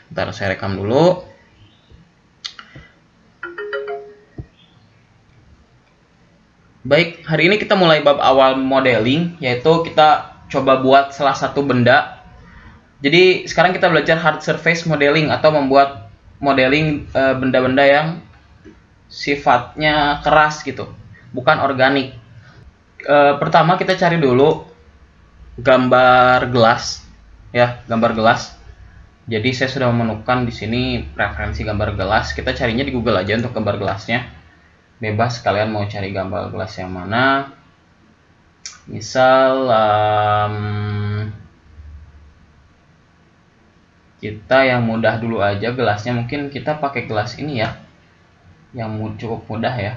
Ntar saya rekam dulu. Baik, hari ini kita mulai bab awal modeling, yaitu kita coba buat salah satu benda. Jadi sekarang kita belajar hard surface modeling atau membuat modeling benda-benda yang sifatnya keras gitu, bukan organik. Pertama kita cari dulu gambar gelas, ya, gambar gelas. Jadi saya sudah menemukan di sini referensi gambar gelas. Kita carinya di Google aja untuk gambar gelasnya. Bebas kalian mau cari gambar gelas yang mana. Misal kita yang mudah dulu aja gelasnya. Mungkin kita pakai gelas ini ya, yang cukup mudah ya.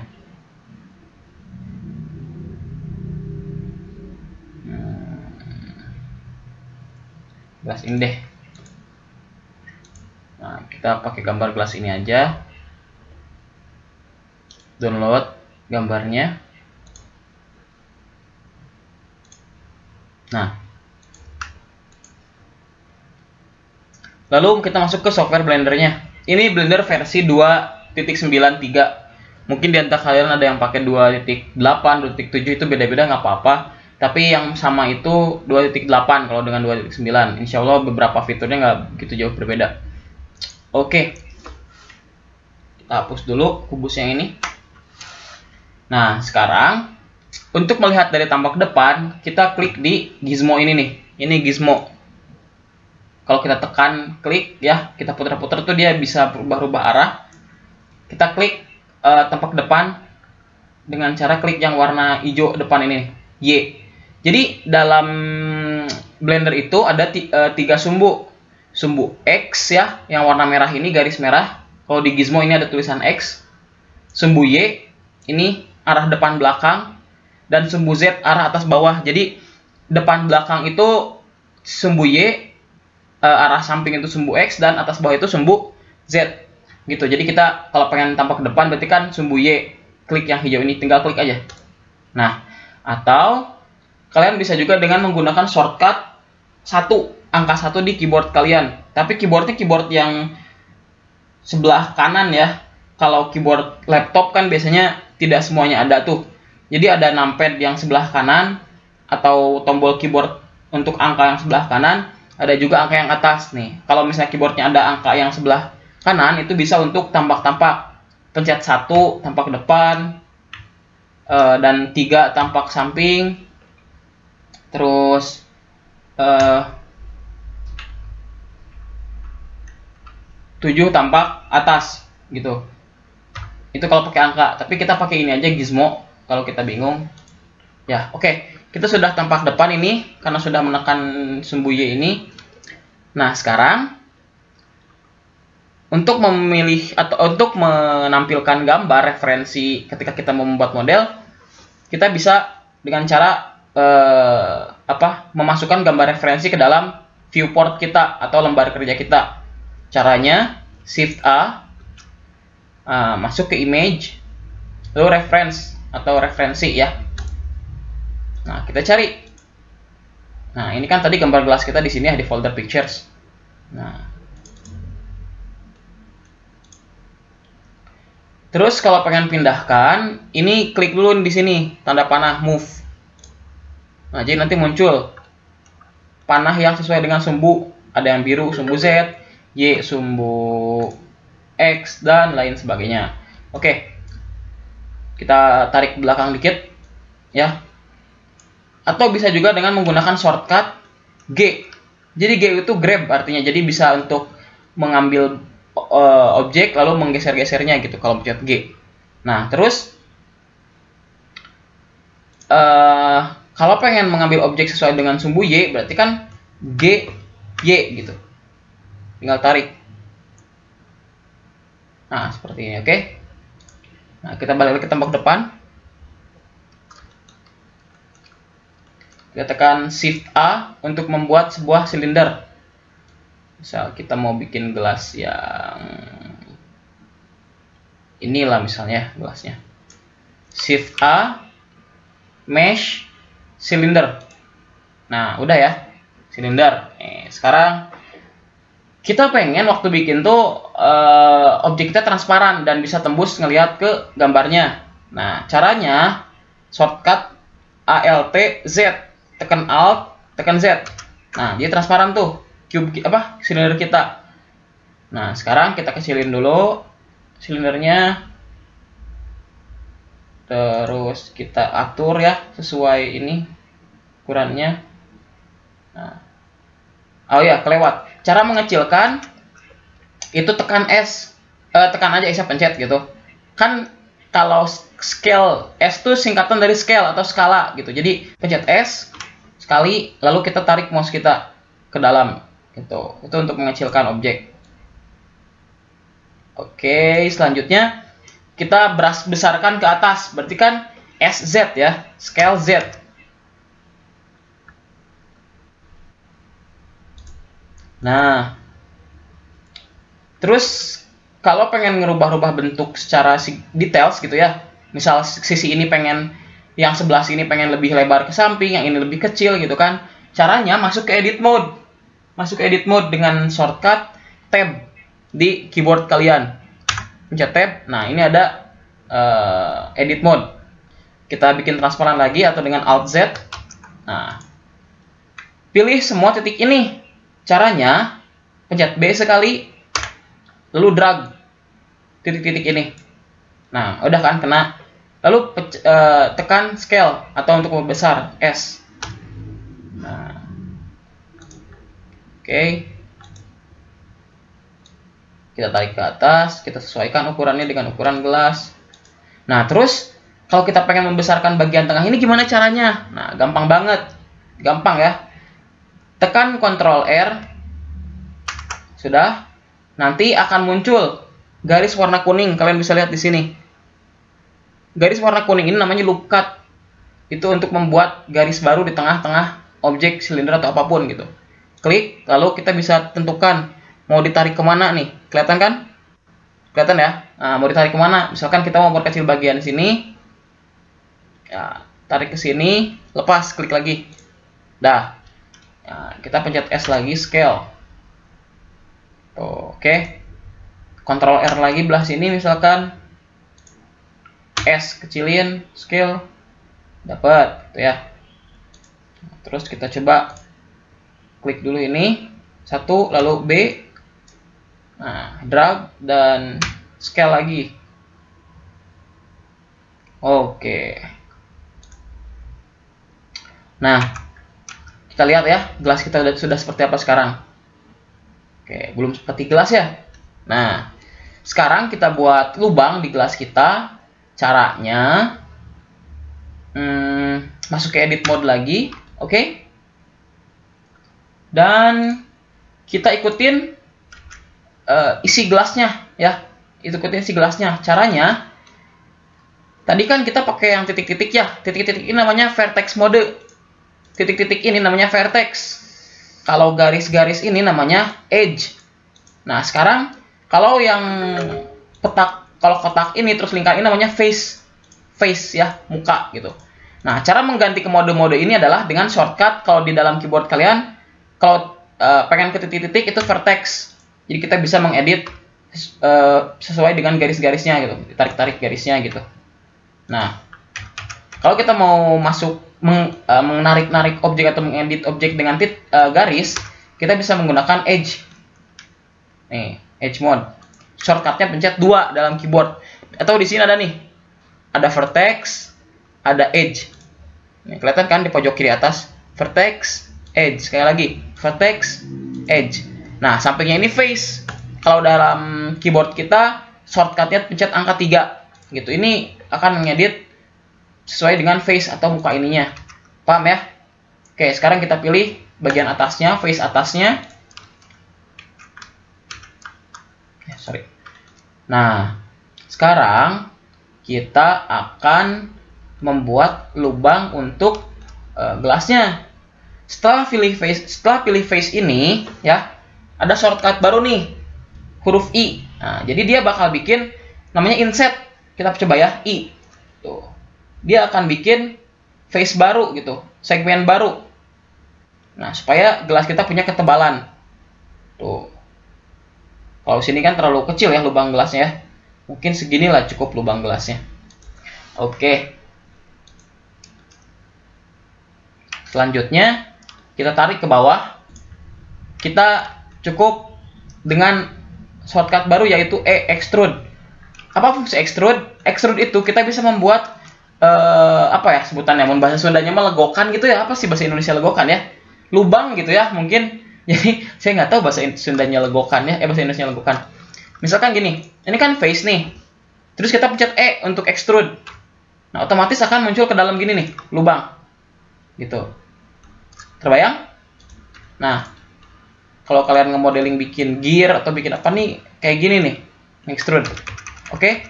Gelas ini deh. Nah, kita pakai gambar gelas ini aja. Download gambarnya. Nah, lalu kita masuk ke software Blendernya. Ini Blender versi 2.93. Mungkin di antara kalian ada yang pakai 2.8, 2.7, itu beda-beda, nggak apa-apa. Tapi yang sama itu 2.8 kalau dengan 2.9. Insya Allah beberapa fiturnya nggak begitu jauh berbeda. Oke, kita hapus dulu kubus yang ini. Nah, sekarang untuk melihat dari tampak depan, kita klik di gizmo ini nih. Ini gizmo. Kalau kita tekan klik ya, kita putar-putar tuh dia bisa berubah-ubah arah. Kita klik tampak depan dengan cara klik yang warna hijau depan ini, Y. Jadi dalam Blender itu ada 3 sumbu. Sumbu X ya, yang warna merah ini garis merah. Kalau di gizmo ini ada tulisan X. Sumbu Y ini arah depan belakang, dan sumbu Z arah atas bawah. Jadi depan belakang itu sumbu Y, arah samping itu sumbu X, dan atas bawah itu sumbu Z gitu. Jadi kita kalau pengen tampak ke depan berarti kan sumbu Y, klik yang hijau ini, tinggal klik aja. Nah, atau kalian bisa juga dengan menggunakan shortcut angka 1 di keyboard kalian. Tapi keyboardnya keyboard yang sebelah kanan ya. Kalau keyboard laptop kan biasanya tidak semuanya ada tuh. Jadi ada numpad yang sebelah kanan, atau tombol keyboard untuk angka yang sebelah kanan. Ada juga angka yang atas nih. Kalau misalnya keyboardnya ada angka yang sebelah kanan, itu bisa untuk tampak-tampak. Pencet 1 tampak depan, dan 3 tampak samping. Terus 7 tampak atas gitu. Itu kalau pakai angka, tapi kita pakai ini aja gizmo kalau kita bingung. Ya, oke. Kita sudah tampak depan ini karena sudah menekan sumbu Y ini. Nah, sekarang untuk memilih atau untuk menampilkan gambar referensi ketika kita mau membuat model, kita bisa dengan cara memasukkan gambar referensi ke dalam viewport kita atau lembar kerja kita. Caranya Shift A, masuk ke image, lalu reference atau referensi ya. Nah, kita cari. Nah, ini kan tadi gambar gelas kita di sini ya, di folder pictures. Nah, terus kalau pengen pindahkan, ini klik dulu di sini tanda panah move. Nah, jadi nanti muncul panah yang sesuai dengan sumbu. Ada yang biru sumbu Z, Y sumbu X, dan lain sebagainya. Oke, kita tarik belakang dikit ya. Atau bisa juga dengan menggunakan shortcut G. Jadi G itu grab artinya, jadi bisa untuk mengambil objek lalu menggeser-gesernya gitu kalau pencet G. Nah, terus kalau pengen mengambil objek sesuai dengan sumbu Y, berarti kan G, Y gitu. Tinggal tarik. Nah, seperti ini, oke. Nah, kita balik ke tampak depan. Kita tekan Shift A untuk membuat sebuah silinder. Misal kita mau bikin gelas yang inilah misalnya gelasnya. Shift A, Mesh, Silinder. Nah, udah ya, silinder. Sekarang kita pengen waktu bikin tuh objek kita transparan dan bisa tembus ngelihat ke gambarnya. Nah, caranya shortcut Alt Z, tekan Alt, tekan Z. Nah, dia transparan tuh cube silinder kita. Nah, sekarang kita kecilin dulu silindernya. Terus kita atur ya sesuai ini ukurannya. Nah. Oh ya, kelewat. Cara mengecilkan itu tekan S, tekan aja S pencet gitu. Kan kalau scale S itu singkatan dari scale atau skala gitu. Jadi pencet S sekali, lalu kita tarik mouse kita ke dalam gitu. Itu untuk mengecilkan objek. Oke, selanjutnya kita besarkan ke atas. Berarti kan SZ ya, scale Z. Nah, terus kalau pengen ngerubah-rubah bentuk secara details gitu ya, misal sisi ini pengen, yang sebelah sini pengen lebih lebar ke samping, yang ini lebih kecil gitu kan, caranya masuk ke edit mode. Masuk ke edit mode dengan shortcut tab di keyboard kalian. Pencet tab, nah ini ada edit mode. Kita bikin transparan lagi atau dengan Alt Z. Nah, pilih semua titik ini. Caranya pencet B sekali, lalu drag titik-titik ini. Nah, udah kan kena. Lalu tekan scale atau untuk membesar S. Nah, oke. Kita tarik ke atas, kita sesuaikan ukurannya dengan ukuran gelas. Nah, terus kalau kita pengen membesarkan bagian tengah ini gimana caranya? Nah, gampang banget. Gampang ya. Tekan Ctrl R. Sudah. Nanti akan muncul garis warna kuning. Kalian bisa lihat di sini. Garis warna kuning ini namanya loop cut. Itu untuk membuat garis baru di tengah-tengah objek silinder atau apapun gitu. Klik, lalu kita bisa tentukan mau ditarik kemana nih. Kelihatan kan? Kelihatan ya? Nah, mau ditarik kemana? Misalkan kita mau perkecil bagian sini. Ya, tarik ke sini, lepas, klik lagi. Dah. Nah, kita pencet S lagi, scale. Tuh, oke. Ctrl R lagi belah sini misalkan. S kecilin, scale. Dapat, gitu ya. Terus kita coba klik dulu ini. Satu, lalu B. Nah, drag dan scale lagi. Oke. Nah, kita lihat ya, gelas kita sudah seperti apa sekarang. Oke, belum seperti gelas ya. Nah, sekarang kita buat lubang di gelas kita. Caranya, masuk ke edit mode lagi, oke. Dan kita ikutin isi gelasnya ya. Ikutin isi gelasnya. Caranya, tadi kan kita pakai yang titik-titik ya. Titik-titik ini namanya vertex mode. Titik-titik ini namanya vertex. Kalau garis-garis ini namanya edge. Nah, sekarang kalau yang kotak ini terus lingkar ini namanya face ya, muka gitu. Nah, cara mengganti ke mode-mode ini adalah dengan shortcut. Kalau di dalam keyboard kalian, kalau pengen ke titik-titik itu vertex. Jadi kita bisa mengedit sesuai dengan garis-garisnya gitu, tarik-tarik garisnya gitu. Nah, kalau kita mau masuk menarik-narik objek atau mengedit objek dengan garis, kita bisa menggunakan edge. Nih, edge mode. Shortcutnya pencet 2 dalam keyboard. Atau di sini ada nih, ada vertex, ada edge. Nih, kelihatan kan di pojok kiri atas, vertex, edge. Sekali lagi, vertex, edge. Nah, sampingnya ini face. Kalau dalam keyboard kita, shortcutnya pencet angka 3 gitu. Ini akan mengedit sesuai dengan face atau muka ininya. Paham ya? Oke, sekarang kita pilih bagian atasnya, face atasnya. Sorry. Nah, sekarang kita akan membuat lubang untuk gelasnya. Setelah pilih face ini ya, ada shortcut baru nih, huruf I. Nah, jadi dia bakal bikin namanya inset. Kita coba ya, I. Tuh. Dia akan bikin face baru gitu, segmen baru. Nah, supaya gelas kita punya ketebalan. Tuh. Kalau sini kan terlalu kecil ya lubang gelasnya ya. Mungkin seginilah cukup lubang gelasnya. Oke. Selanjutnya kita tarik ke bawah. Kita cukup dengan shortcut baru yaitu extrude. Apa fungsi extrude? Extrude itu kita bisa membuat apa ya sebutannya? Mun bahasa Sundanya melegokan gitu ya. Apa sih bahasa Indonesia legokan ya? Lubang gitu ya mungkin. Jadi saya nggak tahu bahasa Sundanya legokan ya, bahasa Indonesia legokan. Misalkan gini, ini kan face nih. Terus kita pencet E untuk extrude. Nah, otomatis akan muncul ke dalam gini nih, lubang. Gitu. Terbayang? Nah, kalau kalian nge-modeling bikin gear atau bikin apa nih, kayak gini nih, extrude. Oke?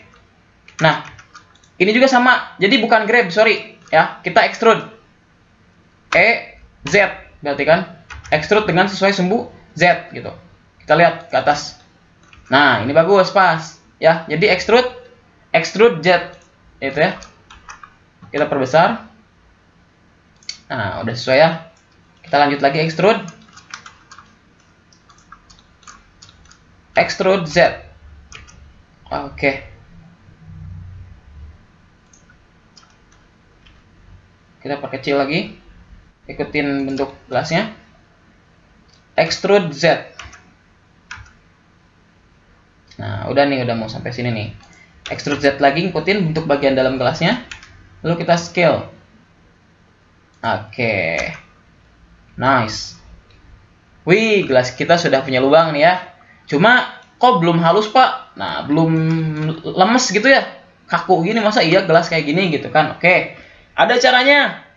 Nah, ini juga sama. Jadi bukan grab, sorry ya. Kita extrude. E, Z, berarti kan? Extrude dengan sesuai sumbu Z gitu. Kita lihat ke atas. Nah, ini bagus pas ya. Jadi extrude Z itu ya. Kita perbesar. Nah, udah sesuai ya. Kita lanjut lagi extrude Z. Oke. Kita perkecil lagi. Ikutin bentuk gelasnya. Extrude Z. Nah, udah nih, udah mau sampai sini nih. Extrude Z lagi, ikutin bentuk bagian dalam gelasnya. Lalu kita scale. Oke. Nice. Wih, gelas kita sudah punya lubang nih ya. Cuma, kok belum halus, Pak? Nah, belum lemes gitu ya. Kaku gini, masa iya gelas kayak gini gitu kan. Oke. Ada caranya.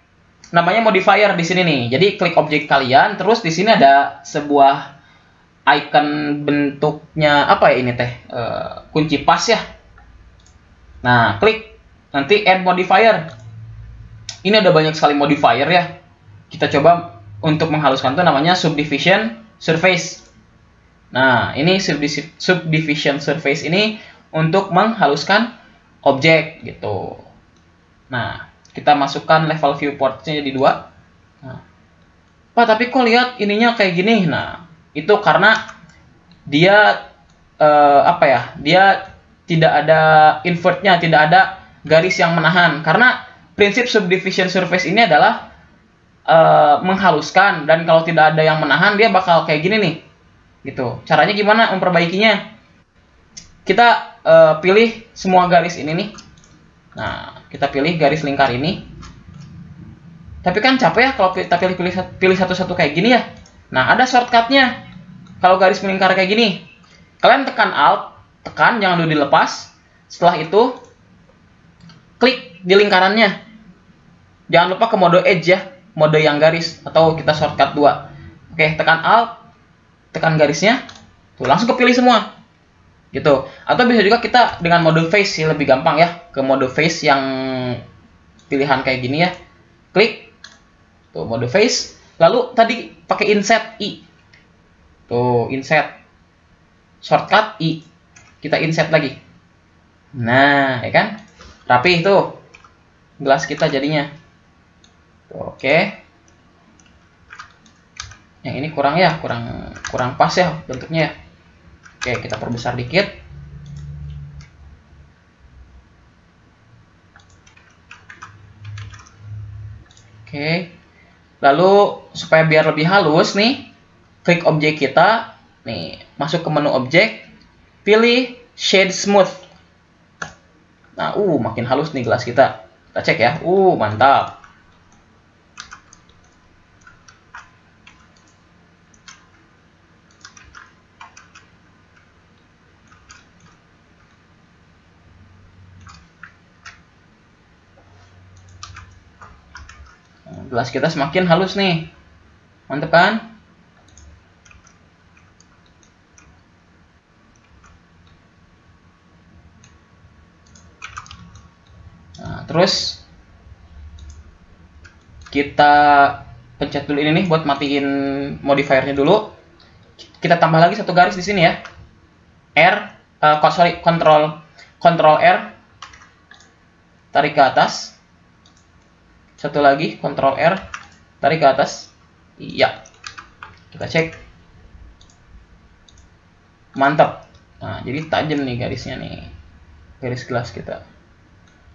Namanya modifier di sini nih. Jadi klik objek kalian, terus di sini ada sebuah icon bentuknya apa ya ini teh? Kunci pas ya. Nah, klik nanti add modifier. Ini ada banyak sekali modifier ya. Kita coba untuk menghaluskan tuh namanya subdivision surface. Nah, ini subdivision surface ini untuk menghaluskan objek gitu. Nah, kita masukkan level viewportnya jadi 2. Nah, Pak, tapi kok lihat ininya kayak gini? Nah, itu karena dia apa ya? Dia tidak ada invertnya, tidak ada garis yang menahan. Karena prinsip subdivision surface ini adalah menghaluskan, dan kalau tidak ada yang menahan dia bakal kayak gini nih. Gitu. Caranya gimana memperbaikinya? Kita pilih semua garis ini nih. Nah, kita pilih garis lingkar ini. Tapi kan capek ya kalau kita pilih satu-satu kayak gini ya. Nah, ada shortcutnya. Kalau garis melingkar kayak gini, kalian tekan Alt, tekan, jangan dulu dilepas. Setelah itu, klik di lingkarannya. Jangan lupa ke mode edge ya, mode yang garis, atau kita shortcut 2. Oke, tekan Alt, tekan garisnya, tuh langsung kepilih semua. Gitu. Atau bisa juga kita dengan mode face sih, lebih gampang ya, ke mode face yang pilihan kayak gini ya. Klik tuh mode face, lalu tadi pakai insert I. Tuh, insert. Shortcut I. Kita insert lagi. Nah, ya kan? Rapi tuh gelas kita jadinya. Tuh, oke. Yang ini kurang ya, kurang pas ya bentuknya ya. Oke, kita perbesar dikit. Oke. Lalu supaya biar lebih halus nih, klik objek kita. Nih, masuk ke menu objek, pilih shade smooth. Nah, makin halus nih gelas kita. Kita cek ya. Mantap. Gelas kita semakin halus nih. Mantep kan? Nah, terus kita pencet dulu ini nih buat matiin modifiernya dulu. Kita tambah lagi satu garis di sini ya. Ctrl R. Tarik ke atas. Satu lagi, Ctrl R, tarik ke atas. Iya. Kita cek. Mantap. Nah, jadi tajam nih garisnya nih. Garis gelas kita.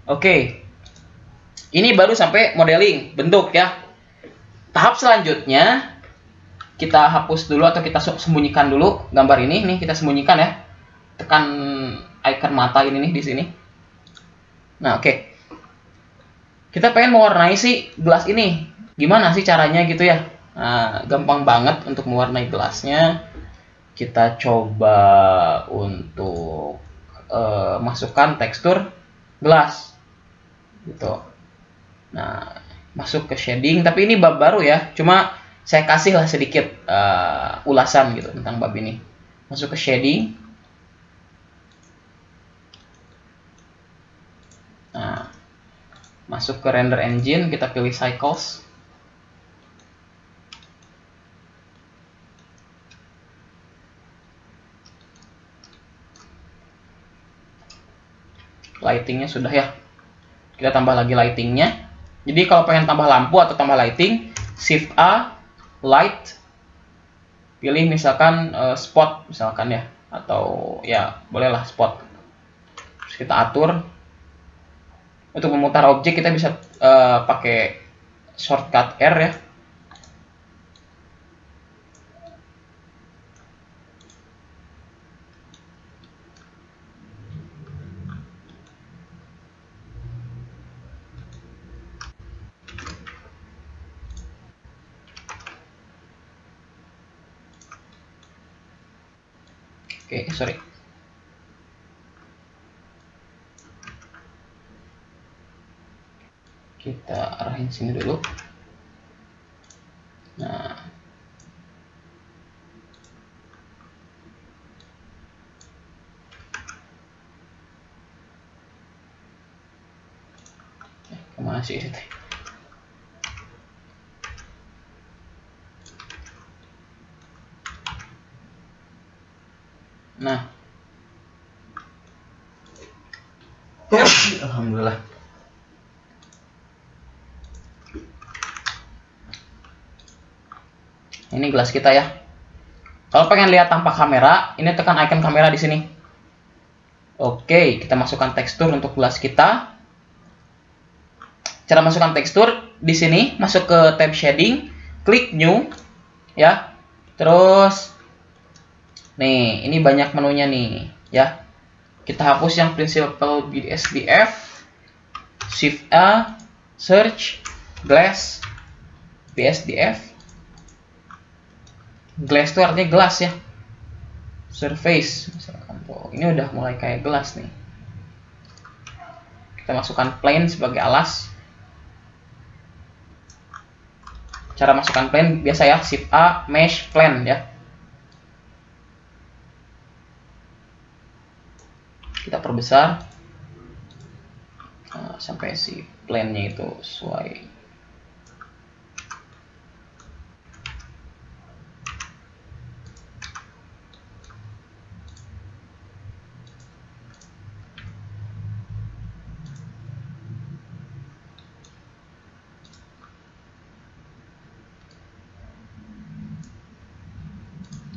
Oke. Ini baru sampai modeling bentuk ya. Tahap selanjutnya kita hapus dulu atau kita sembunyikan dulu gambar ini nih, kita sembunyikan ya. Tekan icon mata ini nih di sini. Nah, oke. Kita pengen mewarnai si gelas ini. Gimana sih caranya gitu ya? Nah, gampang banget untuk mewarnai gelasnya. Kita coba untuk masukkan tekstur gelas gitu. Nah, masuk ke shading, tapi ini bab baru ya, cuma saya kasih lah sedikit ulasan gitu tentang bab ini. Masuk ke shading. Nah, masuk ke render engine, kita pilih cycles. Lightingnya sudah ya, kita tambah lagi lightingnya. Jadi kalau pengen tambah lampu atau tambah lighting, Shift A, Light, pilih misalkan spot misalkan ya, atau ya bolehlah spot. Terus kita atur. Untuk memutar objek kita bisa pakai shortcut R ya. Oke, sorry. Kita arahin sini dulu. Nah, kemana sih itu? Nah, alhamdulillah. Ini gelas kita ya. Kalau pengen lihat tanpa kamera, ini tekan icon kamera di sini. Oke, kita masukkan tekstur untuk gelas kita. Cara masukkan tekstur di sini, masuk ke tab shading, klik new ya. Terus nih, ini banyak menunya nih ya. Kita hapus yang principal BSDF, Shift A, search, glass, BSDF. Glass itu artinya gelas ya. Surface misalkan tuh. Ini udah mulai kayak gelas nih. Kita masukkan plane sebagai alas. Cara masukkan plane biasa ya, Shift A, mesh plane ya. Kita perbesar sampai si plane-nya itu sesuai.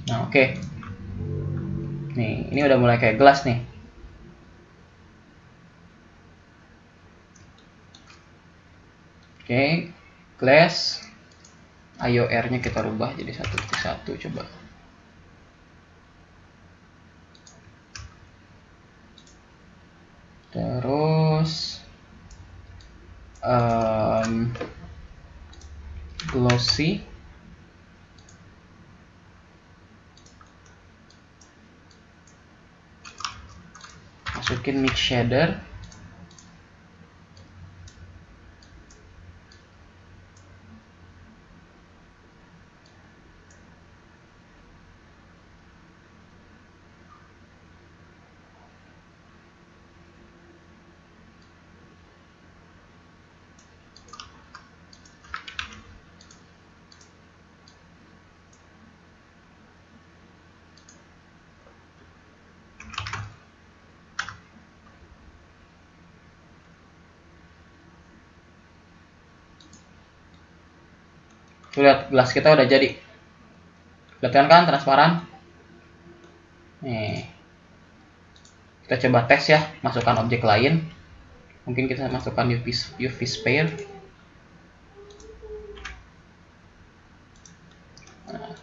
Nah, oke. Nih, ini udah mulai kayak gelas nih. Oke, glass. Ayo R-nya kita rubah jadi 1:1 coba. Terus glossy. Masukin mix shader. Tuh lihat, gelas kita udah jadi. Kelihatan kan transparan? Nih. Kita coba tes ya, masukkan objek lain. Mungkin kita masukkan UV sphere. Nah.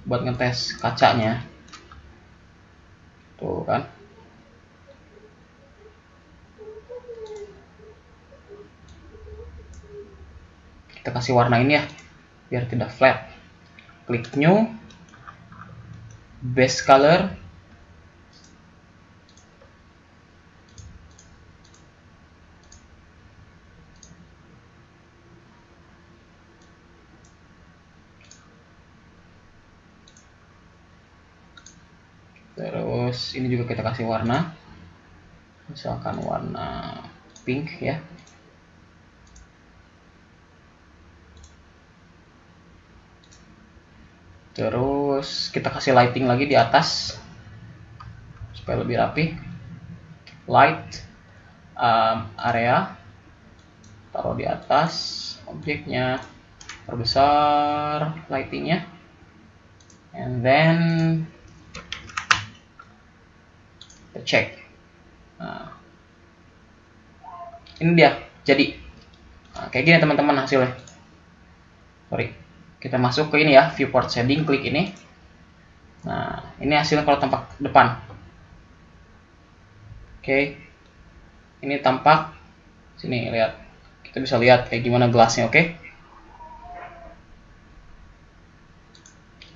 Buat ngetes kacanya. Tuh kan. Kita kasih warna ini ya, biar tidak flat. Klik new, base color, terus ini juga kita kasih warna, misalkan warna pink ya. Terus kita kasih lighting lagi di atas supaya lebih rapi. Light area, taruh di atas objeknya, perbesar lightingnya, and then kita cek. Nah, ini dia jadi. Nah, kayak gini teman-teman hasilnya. Sorry, kita masuk ke ini ya, viewport shading, klik ini. Nah, ini hasilnya kalau tampak depan. Oke, ini tampak sini, lihat, kita bisa lihat kayak gimana gelasnya. Oke,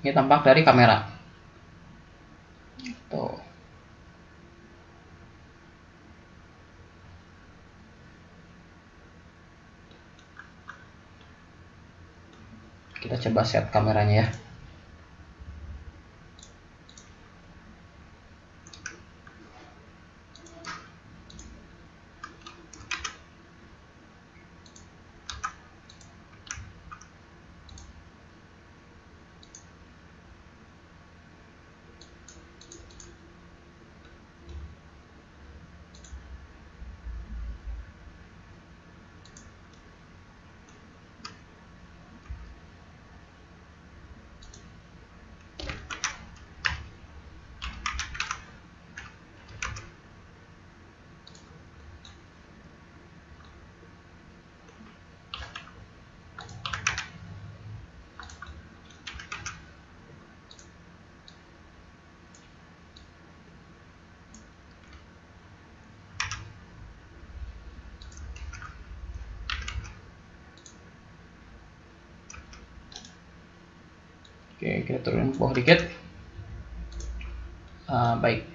ini tampak dari kamera. Tuh. Kita coba set kameranya ya. Oke, kita turun bawah dikit. Baik.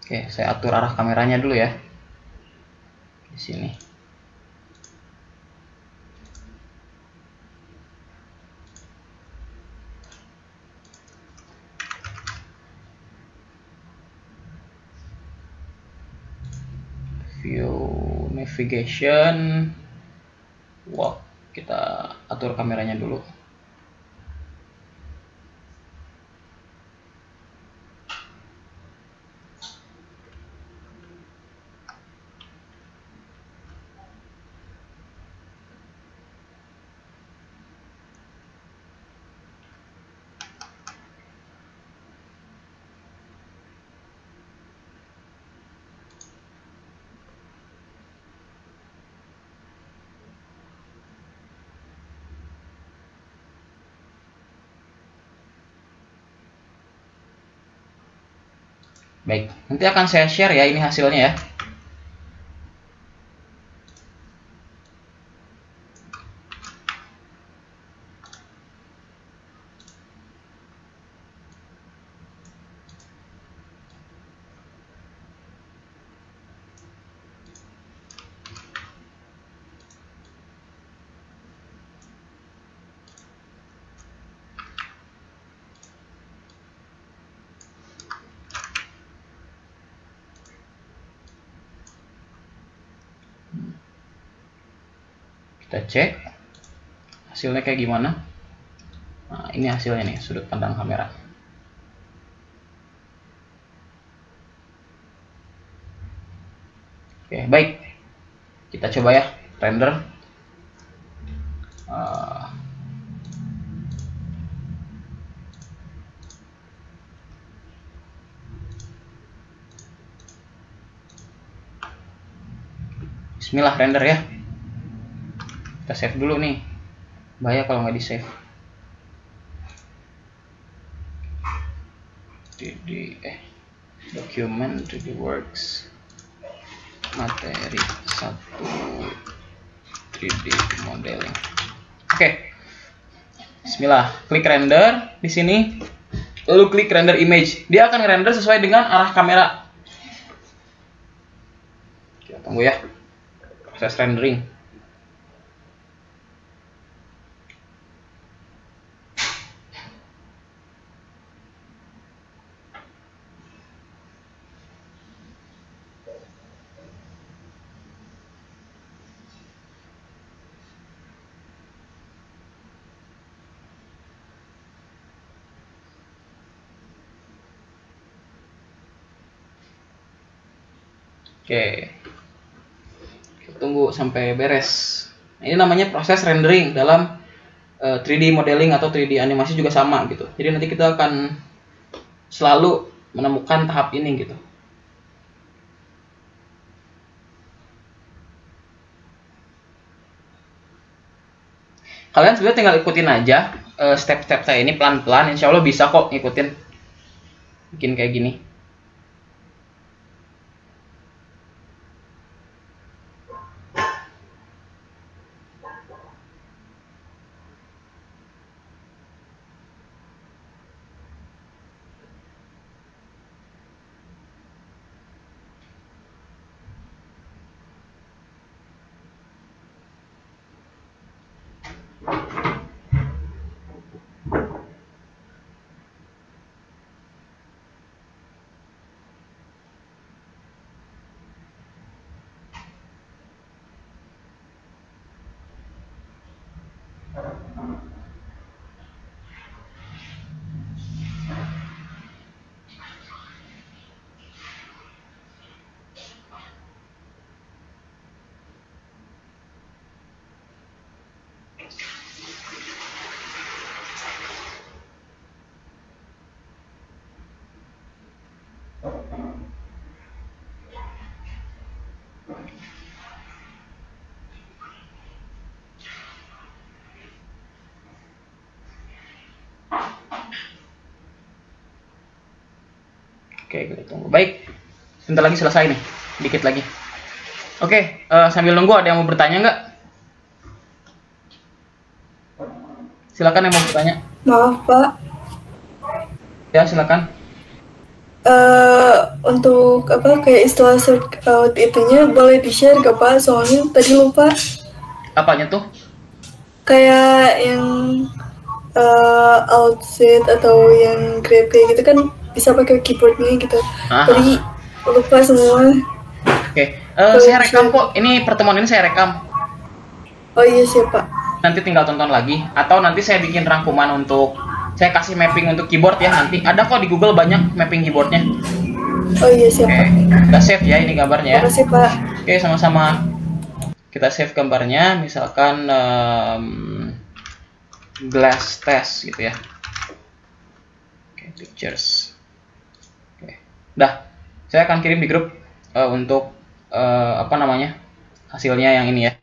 Oke, saya atur arah kameranya dulu ya. Di sini. View navigation. Wow, kita atur kameranya dulu. Baik, nanti akan saya share ya ini hasilnya ya. Kita cek hasilnya kayak gimana. Nah, ini hasilnya nih, sudut pandang kamera. Oke, baik. Kita coba ya, render. Bismillah, render ya. Kita save dulu nih. Bahaya kalau nggak di save. 3D document 3D works materi 1 3D modeling. Oke. Bismillah, klik render di sini. Lalu klik render image. Dia akan render sesuai dengan arah kamera. Kita tunggu ya. Proses rendering. Oke, kita tunggu sampai beres. Ini namanya proses rendering. Dalam 3D modeling atau 3D animasi juga sama gitu. Jadi nanti kita akan selalu menemukan tahap ini gitu. Kalian sebenarnya tinggal ikutin aja step-step saya ini pelan-pelan. Insya Allah bisa kok ngikutin bikin kayak gini. Oke, kita tunggu. Baik, sebentar lagi selesai nih, dikit lagi. Oke, sambil nunggu ada yang mau bertanya nggak? Silakan yang mau bertanya. Maaf Pak. Ya, silakan. Untuk apa kayak istilah circuit itunya boleh di-share gak Pak? Soalnya tadi lupa. Apanya tuh? Kayak yang outset atau yang grab kayak gitu kan bisa pakai keyboardnya gitu. Tadi lupa semua. Oke, saya rekam kok. Ini pertemuan ini saya rekam. Oh iya siap Pak. Nanti tinggal tonton lagi. Atau nanti saya bikin rangkuman untuk saya kasih mapping untuk keyboard ya nanti. Ada kok di Google banyak mapping keyboardnya. Oh iya siap Pak. Kita save ya ini gambarnya ya. Terima kasih Pak. Oke, sama-sama. Kita save gambarnya, misalkan glass test gitu ya. Oke, pictures. Oke, dah. Saya akan kirim di grup untuk apa namanya hasilnya yang ini ya.